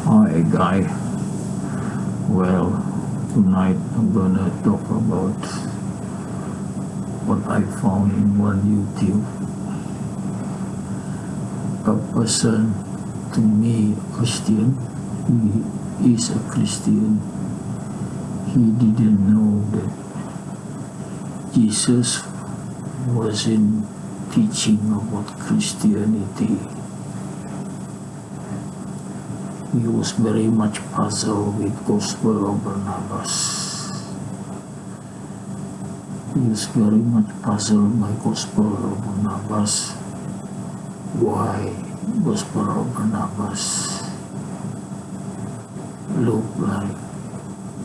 Hi guy. Well, tonight I'm gonna talk about what I found in one YouTube. A person, to me, a Christian, he is a Christian. He didn't know that Jesus wasn't teaching about Christianity. He was very much puzzled with Gospel of Barnabas. He was very much puzzled by Gospel of Barnabas. Why Gospel of Barnabas looked like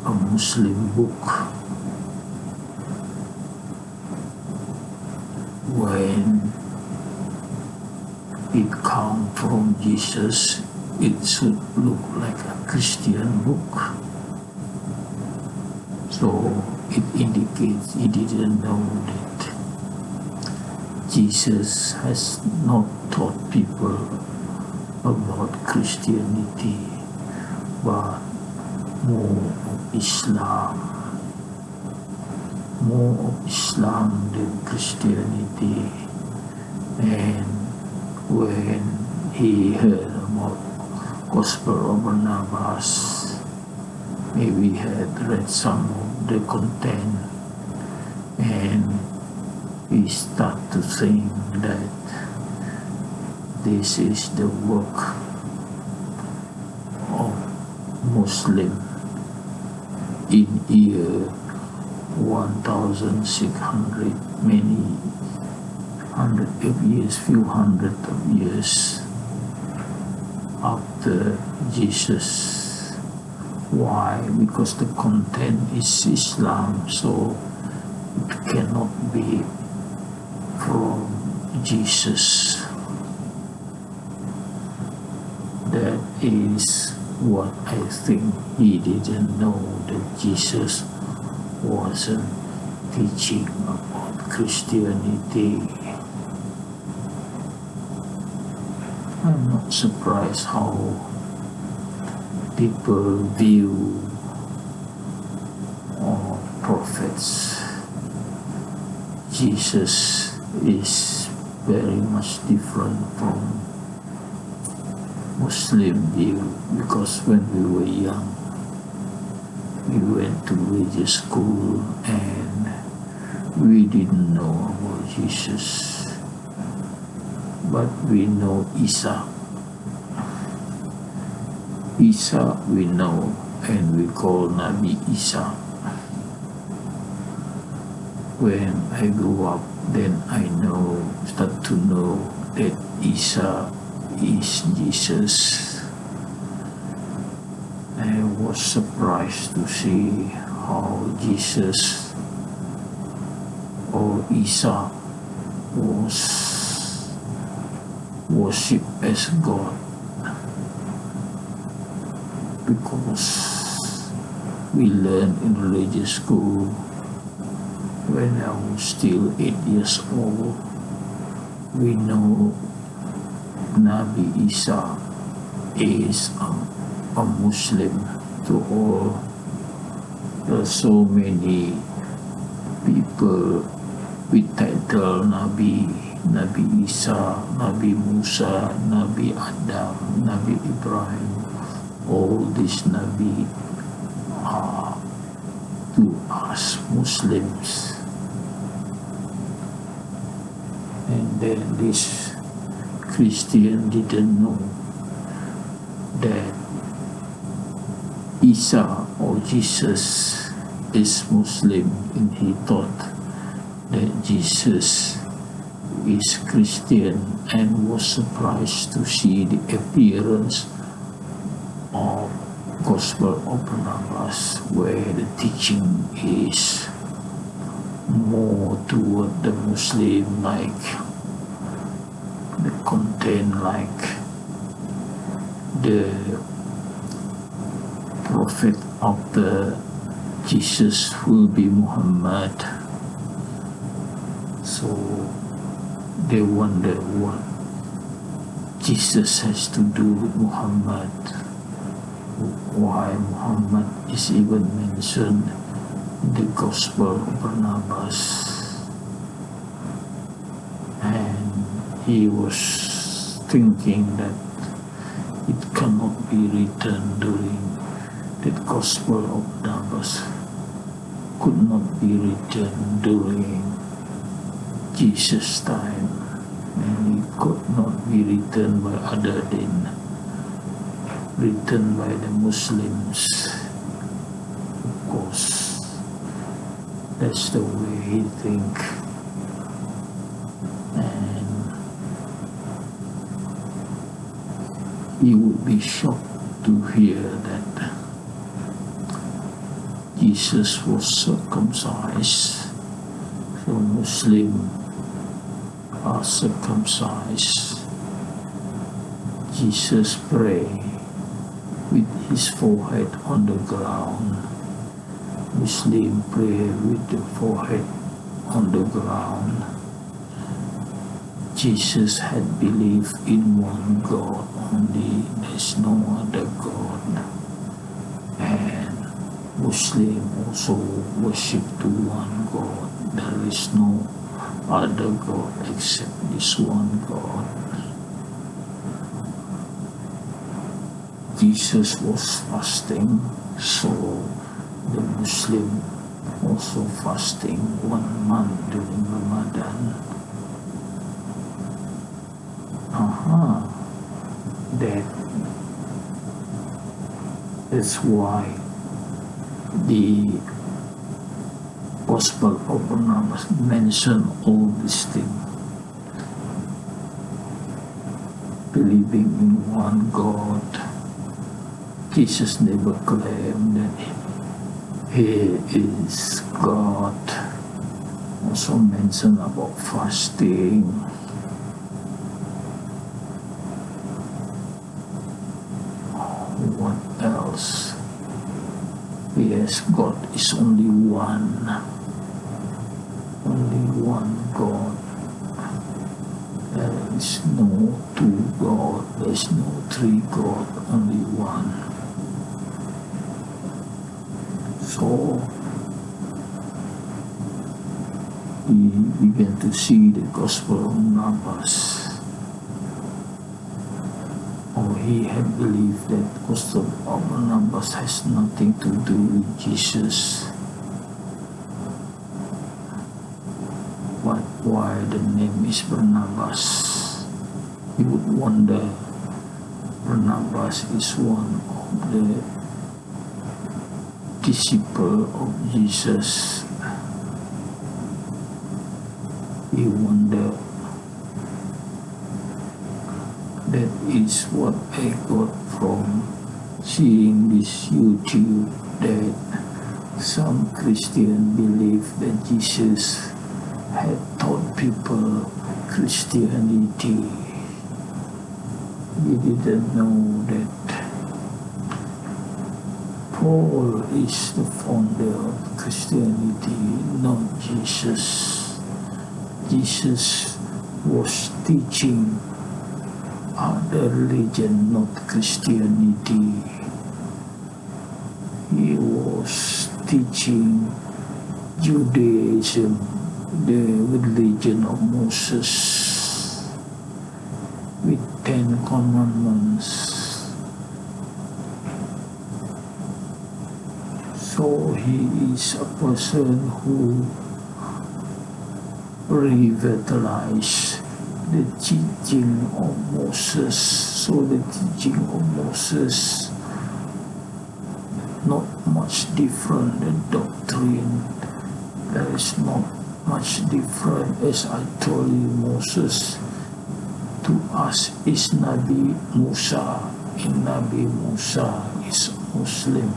a Muslim book when it comes from Jesus. It should look like a Christian book. So it indicates he didn't know that Jesus has not taught people about Christianity, but more of Islam. More of Islam than Christianity. And when he heard about Gospel of Barnabas, maybe he had read some of the content, and he started to think that this is the work of Muslim in year 1600, many hundred of years, few hundred of years after Jesus. Why? Because the content is Islam, so it cannot be from Jesus. That is what I think. He didn't know that Jesus wasn't teaching about Christianity. I'm not surprised how people view prophets. Jesus is very much different from Muslim view, because when we were young, we went to religious school and we didn't know about Jesus. But we know Isa. Isa we know, and we call Nabi Isa. When I grew up, then I start to know that Isa is Jesus. I was surprised to see how Jesus or Isa was worshipped as God, because we learned in religious school when I was still 8 years old. We know Nabi Isa is a Muslim to all. There are so many people with title Nabi Isa, Nabi Musa, Nabi Adam, Nabi Ibrahim. All these Nabi are to us Muslims. And then this Christian didn't know that Isa or Jesus is Muslim, and he thought that Jesus is Christian, and was surprised to see the appearance of Gospel of Barnabas, where the teaching is more toward the Muslim, like the content, like the prophet after Jesus will be Muhammad. So they wonder what Jesus has to do with Muhammad. why Muhammad is even mentioned in the Gospel of Barnabas. And he was thinking that it cannot be written during the Gospel of Barnabas, could not be written during Jesus' time, and it could not be written by other than written by the Muslims. Of course, that's the way he think. And he would be shocked to hear that Jesus was circumcised, so Muslims are circumcised. Jesus prayed with his forehead on the ground. Muslim pray with the forehead on the ground. Jesus had believed in one God only, there's no other God. And Muslim also worship to one God, there is no other God except this one God. Jesus was fasting, so the Muslim also fasting 1 month during Ramadan. That's why the Gospel of Barnabas mention all these things. Believing in one God. Jesus never claimed that he is God. Also mentioned about fasting. What else? Yes, God is only one. Only one God. There is no two God. There is no three God. Only one. So we began to see the Gospel of Barnabas. He had believed that Gospel of Barnabas has nothing to do with Jesus. But why the name is Barnabas? You would wonder. Barnabas is one of the disciples of Jesus. You wonder. That is what I got from seeing this YouTube, that some Christians believe that Jesus had taught people Christianity. We didn't know that Paul is the founder of Christianity, not Jesus. Jesus was teaching other religion, not Christianity. He was teaching Judaism, the religion of Moses, with 10 commandments. So he is a person who revitalized the teaching of Moses. So the teaching of Moses not much different. The doctrine, there is not much different. As I told you, Moses to us is Nabi Musa, and Nabi Musa is Muslim.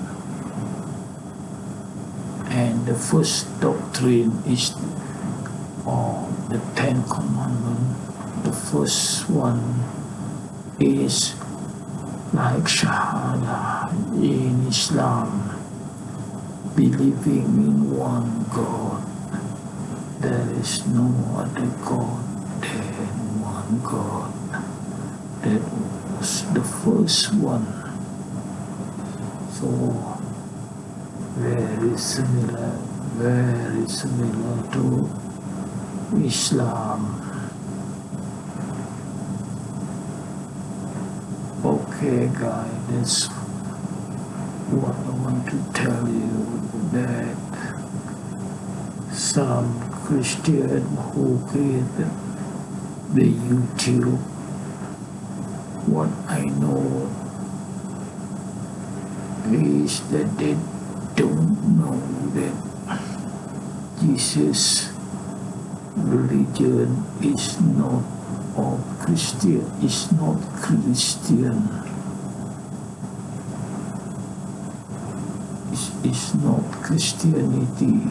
And the first doctrine is the 10 Commandments. The first one is like Shahada in Islam, believing in one God. There is no other God than one God. That was the first one. So very similar to Islam. Okay guys, that's what I want to tell you, that some Christian who created the YouTube, what I know is that they don't know that Jesus' religion is not of Christian, is not Christian. It's not Christianity.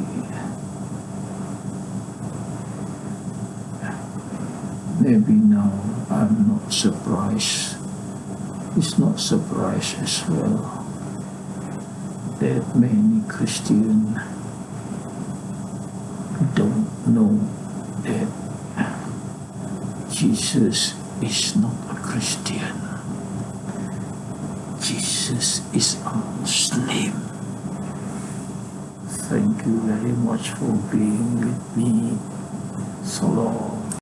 Maybe now I'm not surprised. It's not surprised as well that many Christians don't know that Jesus is not a Christian. Jesus is a Muslim. Thank you very much for being with me. So long.